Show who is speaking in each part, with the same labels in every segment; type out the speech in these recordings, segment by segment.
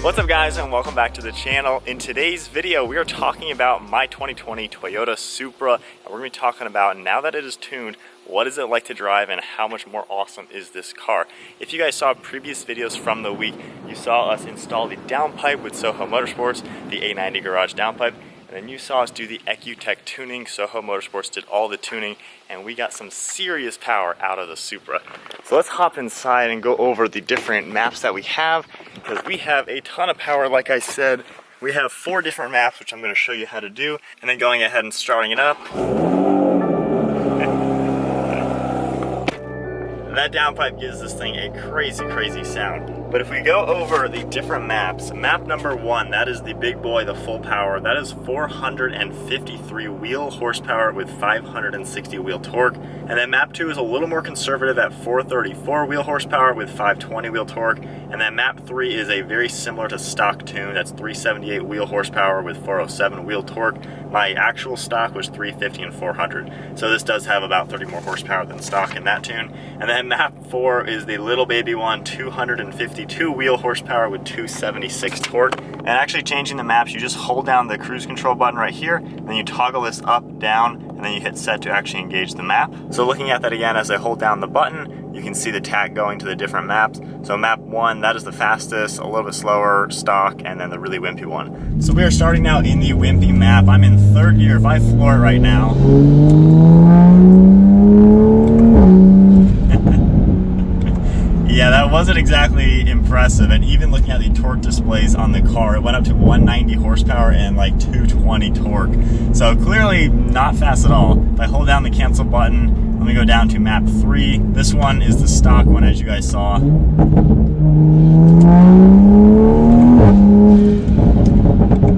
Speaker 1: What's up guys, and welcome back to the channel. In today's video we are talking about my 2020 Toyota Supra, and we're going to be talking about, now that it is tuned, what is it like to drive and how much more awesome is this car. If you guys saw previous videos from the week, you saw us install the downpipe with SOHO Motorsports, the A90 Garage Downpipe, and then you saw us do the ECUtek tuning. SOHO Motorsports did all the tuning, and we got some serious power out of the Supra. So let's hop inside and go over the different maps that we have, because we have a ton of power. Like I said, we have 4 different maps, which I'm going to show you how to do, and then going ahead and starting it up. That downpipe gives this thing a crazy sound. But if we go over the different maps, map number 1, that is the big boy, the full power. That is 453 wheel horsepower with 560 wheel torque. And then map 2 is a little more conservative at 434 wheel horsepower with 520 wheel torque. And then map 3 is a very similar to stock tune. That's 378 wheel horsepower with 407 wheel torque. My actual stock was 350 and 400. So this does have about 30 more horsepower than stock in that tune. And then map 4 is the little baby one, 252 wheel horsepower with 276 torque. And actually changing the maps, you just hold down the cruise control button right here, and then you toggle this up, down, and then you hit set to actually engage the map. So looking at that again, as I hold down the button, you can see the tag going to the different maps. So map 1, that is the fastest, a little bit slower, stock, and then the really wimpy one. So we are starting now in the wimpy map. I'm in 3rd gear. If I floor it right now, yeah, that wasn't exactly impressive. And even looking at the torque displays on the car, it went up to 190 horsepower and like 220 torque. So clearly not fast at all. If I hold down the cancel button, let me go down to map 3. This one is the stock one, as you guys saw.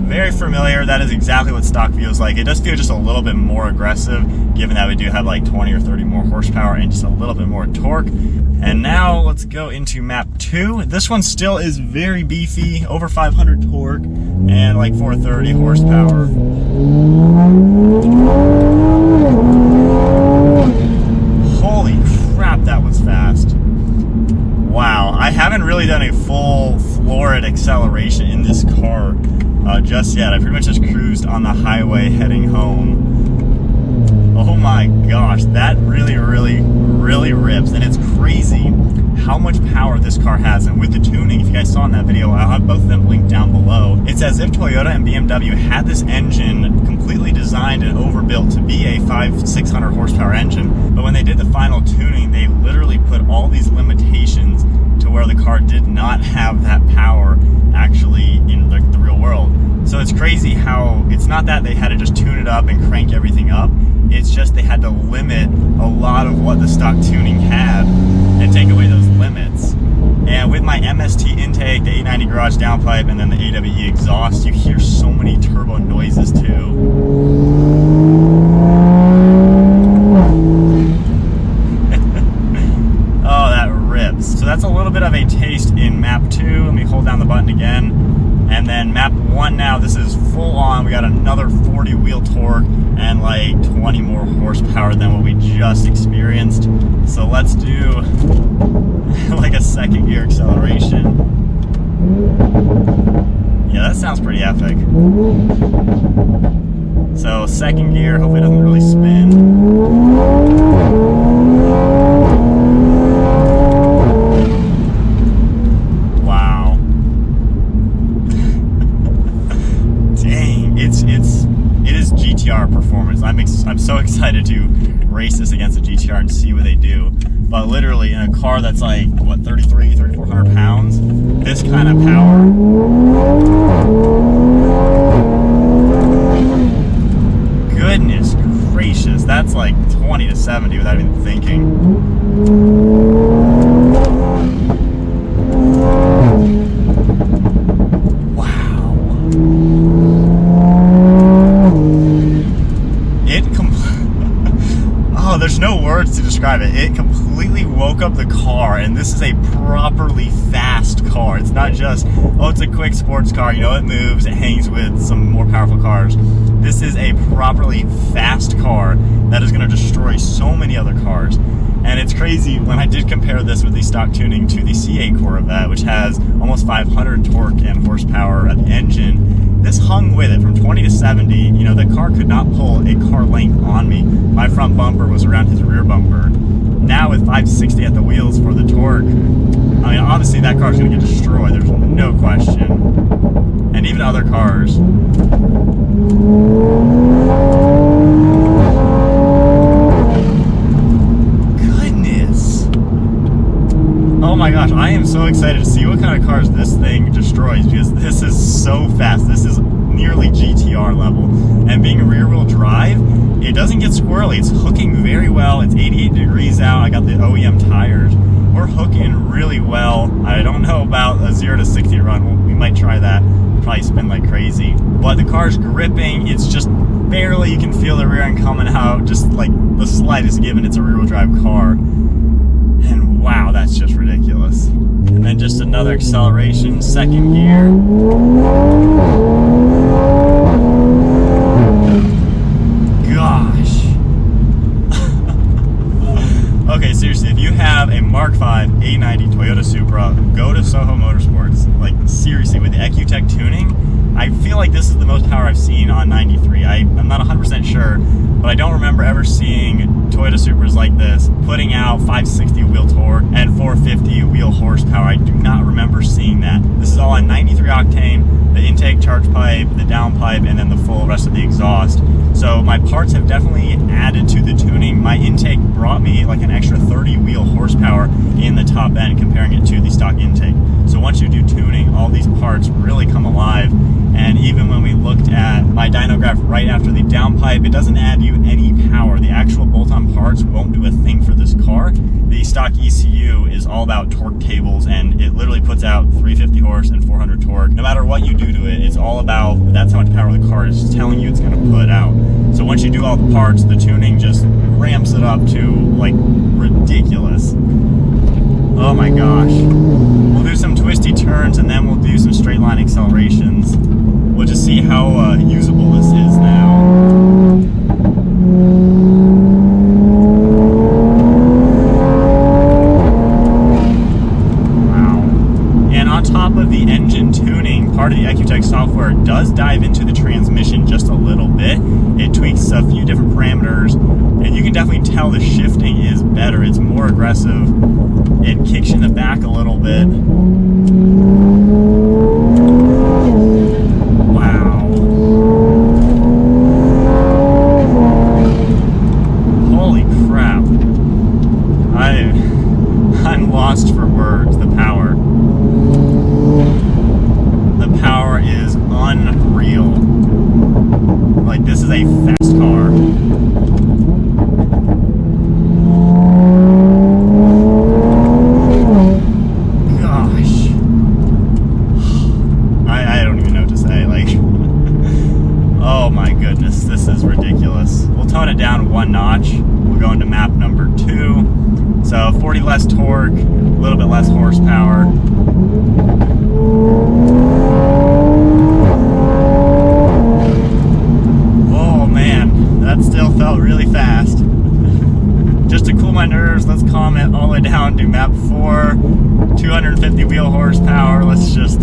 Speaker 1: Very familiar. That is exactly what stock feels like. It does feel just a little bit more aggressive, given that we do have like 20 or 30 more horsepower and just a little bit more torque. And now let's go into map 2. This one still is very beefy, over 500 torque and like 430 horsepower. Holy crap, that was fast. Wow, I haven't really done a full floor acceleration in this car just yet. I pretty much just cruised on the highway heading home. Oh my gosh, that really rips, and it's crazy how much power this car has. And with the tuning, if you guys saw in that video, I'll have both of them linked down below. It's as if Toyota and BMW had this engine completely designed and overbuilt to be a 500-600 horsepower engine, but when they did the final tuning, they literally put all these limitations to where the car did not have that power actually in the real world. So it's crazy how it's not that they had to just tune it up and crank everything up. It's just they had to limit a lot of what the stock tuning had and take away those limits. And with my MST Intake, the A90 Garage Downpipe, and then the AWE exhaust, you hear so many turbo noises too. Oh, that rips. So that's a little bit of a taste in map 2. Let me hold down the button again. And then map 1 now, this is full on. We got another 40 wheel torque and like 20 more horsepower than what we just experienced. So let's do like a 2nd gear acceleration. Yeah, that sounds pretty epic. So 2nd gear, hopefully it doesn't really spin. Performance. I'm so excited to race this against a GTR and see what they do. But literally in a car that's like, what, 3,400 pounds, this kind of power. Goodness gracious, that's like 20 to 70 without even thinking. There's no words to describe it. It completely woke up the car, and this is a properly fast car. It's not just, oh, it's a quick sports car, you know, it moves, it hangs with some more powerful cars. This is a properly fast car that is going to destroy so many other cars. And it's crazy when I did compare this with the stock tuning to the C8 Corvette, which has almost 500 torque and horsepower at the engine. This hung with it from 20 to 70. You know, the car could not pull a car length on me. My front bumper was around his rear bumper. Now with 560 at the wheels for the torque, I mean, obviously that car's going to get destroyed. There's no question. And even other cars. Goodness. Oh my gosh, I am so excited to see what kind of cars this thing destroys, because this is so fast. This is nearly GTR level. And being rear wheel drive, it doesn't get squirrely. It's hooking very well. It's 88 degrees out. I got the OEM tires. We're hooking really well. I don't know about a 0 to 60 run. We might try that. Probably spin like crazy. But the car's gripping. It's just barely, you can feel the rear end coming out, just like the slightest given it's a rear wheel drive car. And wow, that's just ridiculous. And then just another acceleration, second gear. Gosh. Okay, seriously, if you have a Mark V A90 Toyota Supra, go to SOHO Motorsports. Like, seriously, with the ECUtek tuning, I feel like this is the most power I've seen on 93. I'm not 100% sure, but I don't remember ever seeing Toyota Supras like this, putting out 560 wheel torque and 450 wheel horsepower. I do not remember seeing that. This is all on 93 octane, the intake charge pipe, the downpipe, and then the full rest of the exhaust. So my parts have definitely added to the tuning. My intake brought me like an extra 30 wheel horsepower in the top end, comparing it to the stock intake. So once you do tuning, all these parts really come alive. And even when we looked at my dyno graph right after the downpipe, it doesn't add you any power. The actual bolt-on parts won't do a thing for this car. The stock ECU is all about torque tables, and it literally puts out 350 horse and 400 torque. No matter what you do to it, it's all about, that's how much power the car is telling you it's going to put out. So once you do all the parts, the tuning just ramps it up to like ridiculous. Oh my gosh. We'll do some twisty turns and then we'll do some straight line accelerations. We'll just see how usable this is now. Wow. And on top of the engine tuning, part of the ECUtek software does dive into the transmission just a little bit. It tweaks a few different parameters, and you can definitely tell the shifting is better. It's more aggressive. It kicks you in the back a little bit. Wow. Holy crap. I'm lost for words. The power. The power is unreal. Like, this is a fast car. Tone it down one notch. We'll go into map number 2. So 40 less torque, a little bit less horsepower. Oh man, that still felt really fast. Just to cool my nerves, let's calm it all the way down to map 4, 250 wheel horsepower. Let's just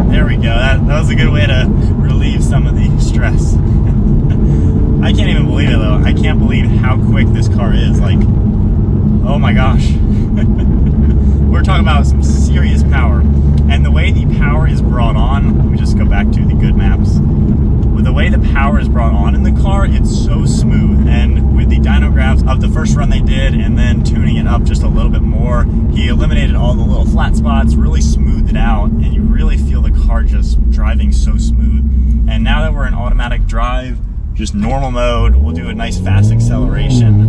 Speaker 1: there we go. That was a good way to relieve some of the stress. I can't even believe it though. I can't believe how quick this car is. Like, oh my gosh. We're talking about some serious power. And the way the power is brought on, let me just go back to the good maps. With the way the power is brought on in the car, it's so smooth. And with the dyno graphs of the first run they did, and then tuning it up just a little bit more, he eliminated all the little flat spots, really smoothed it out, and you really feel the car just driving so smooth. And now that we're in automatic drive, just normal mode, we'll do a nice fast acceleration.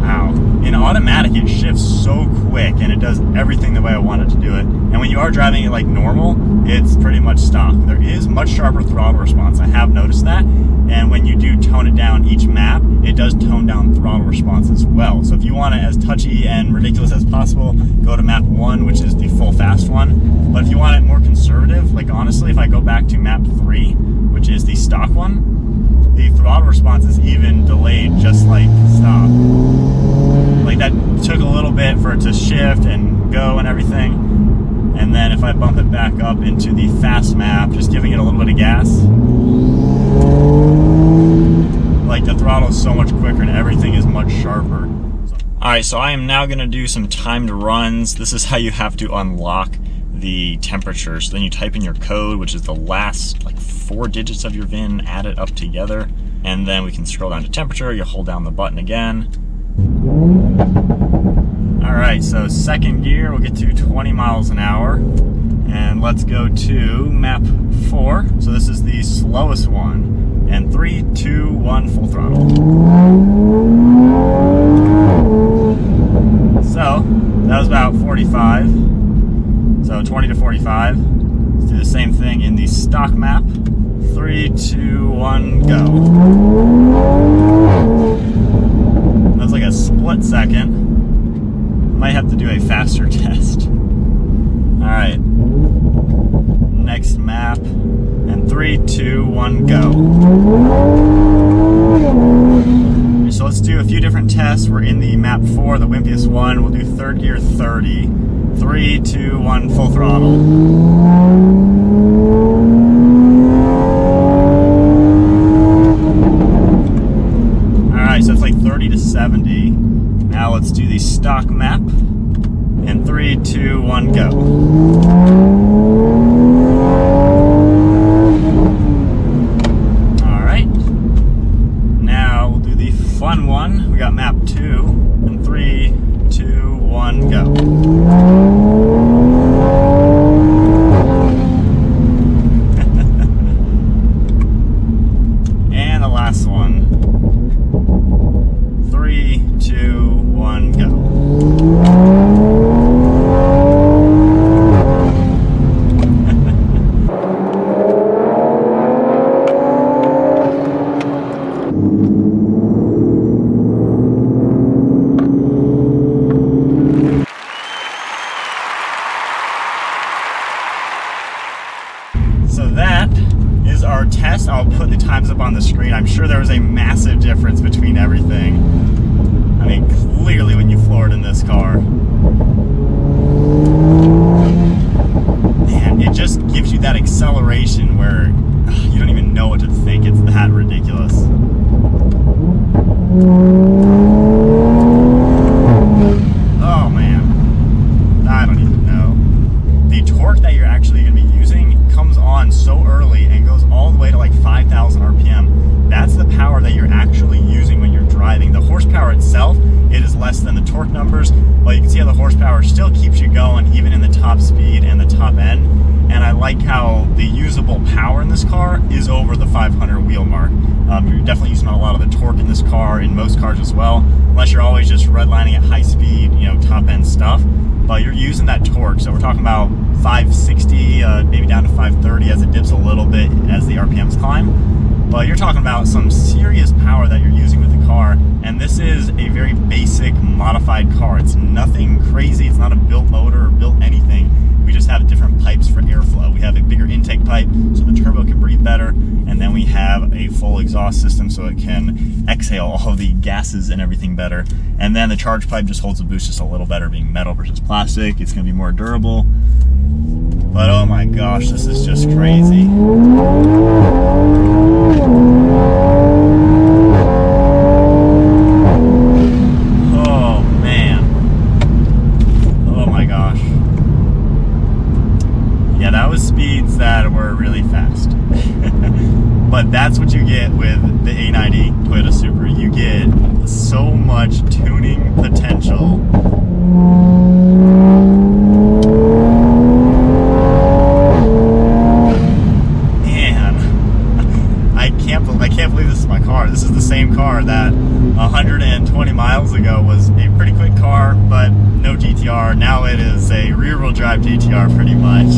Speaker 1: Wow. In automatic, it shifts so quick, and it does everything the way I want it to do it. And when you are driving it like normal, it's pretty much stock. There is much sharper throttle response. I have noticed that. And when you do tone it down each map, it does tone down throttle response as well. So if you want it as touchy and ridiculous as possible, go to map 1, which is the full fast one. But if you want it more conservative, like honestly, if I go back to map 3, which is the stock one, the throttle response is even delayed, just like stop. Like that took a little bit for it to shift and go and everything. And then if I bump it back up into the fast map, just giving it a little bit of gas, like the throttle is so much quicker and everything is much sharper. Alright, so I am now going to do some timed runs. This is how you have to unlock the temperature. So then you type in your code, which is the last like 4 digits of your VIN, add it up together, and then we can scroll down to temperature. You hold down the button again. Alright, so second gear, we'll get to 20 miles an hour. And let's go to map 4. So this is the slowest one. And 3, 2, 1, full throttle. So, that was about 45. So 20 to 45. Let's do the same thing in the stock map. 3, 2, 1, go. That was like a split second. Might have to do a faster test. Alright. Next map. And 3, 2, 1, go. So let's do a few different tests. We're in the map 4, the wimpiest one. We'll do third gear 30. 3, 2, 1, full throttle. Alright, so it's like 30 to 70. Now let's do the stock map. And 3, 2, 1, go. Alright. Now we'll do the fun one. We got map 2. And 3, 2, 1, go. And the last one. 3, 2, 1, go. So that is our test. I'll put the times up on the screen. I'm sure there was a massive difference between everything. I mean, clearly when you floor it in this car. Man, it just gives you that acceleration where you don't even know what to think. It's that ridiculous. Oh man, I don't even know. The torque that you're actually going to be using comes on so early and goes all the way to like 5,000 RPM. That's the power that you're actually using when you're driving. The horsepower itself, it is less than the torque numbers, but you can see how the horsepower still keeps you going even in the top speed and the top end. And I like how the usable power in this car is over the 500 wheel mark. You're definitely using a lot of the torque in this car, in most cars as well, unless you're always just redlining at high speed, you know, top end stuff. But you're using that torque, so we're talking about 560, maybe down to 530 as it dips a little bit as the RPMs climb. But you're talking about some serious power that you're using with the car, and this is a very basic modified car. It's nothing crazy, it's not a built motor or built anything. We just have different pipes for airflow. We have a bigger intake pipe so the turbo can breathe better, and then we have a full exhaust system so it can exhale all of the gases and everything better. And then the charge pipe just holds the boost just a little better, being metal versus plastic. It's going to be more durable. But oh my gosh, this is just crazy. Oh man. Oh my gosh. Yeah, that was speeds that were really fast. But that's what you get with the A90 Toyota Supra. You get so much tuning potential. Man, I can't believe this is my car. This is the same car that 120 miles ago was a pretty quick car, but no GTR. Now it is a rear-wheel drive GTR pretty much.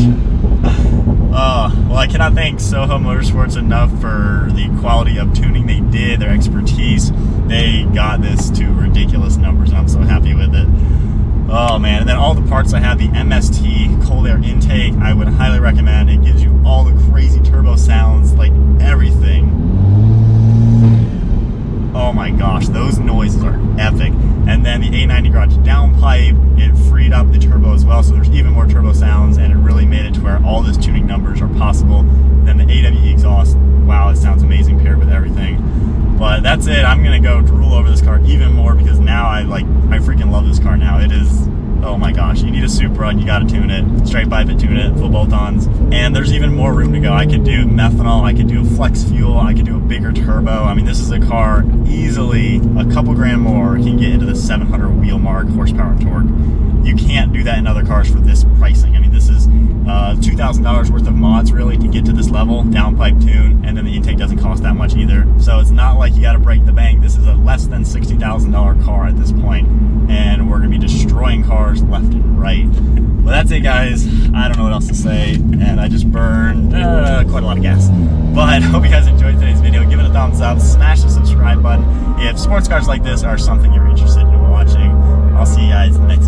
Speaker 1: Well, I cannot thank SOHO Motorsports enough for the quality of tuning they did, their expertise. They got this to ridiculous numbers, and I'm so happy with it. Oh man, and then all the parts I have, the MST cold air intake, I would highly recommend. It gives you all the crazy turbo sounds, like everything. Oh my gosh, those noises are epic. And then the A90 Garage Downpipe, it freed up the turbo as well, so there's even more turbo sounds, and it really made it to where all those tuning numbers are possible. Then the AWE exhaust, wow, it sounds amazing paired with everything. But that's it. I'm gonna go drool over this car even more because now I freaking love this car now. It is, oh my gosh, you need a Supra and you gotta tune it, straight pipe it, tune it, full bolt-ons. And there's even more room to go. I could do methanol, I could do a flex fuel, I could do a bigger turbo. I mean, this is a car easily a couple grand more can get into the 700 wheel mark, horsepower and torque. You can't do that in other cars for this pricing. I mean, this is $2,000 worth of mods really to get to this level, downpipe tune, and then the intake doesn't cost that much either. So it's not like you gotta break the bank. This is a less than $60,000 car at this point, and we're gonna be destroying cars left and right. Well, that's it guys. I don't know what else to say, and I just burned quite a lot of gas. But I hope you guys enjoyed today's video. Give it a thumbs up, smash the subscribe button if sports cars like this are something you're interested in watching. I'll see you guys next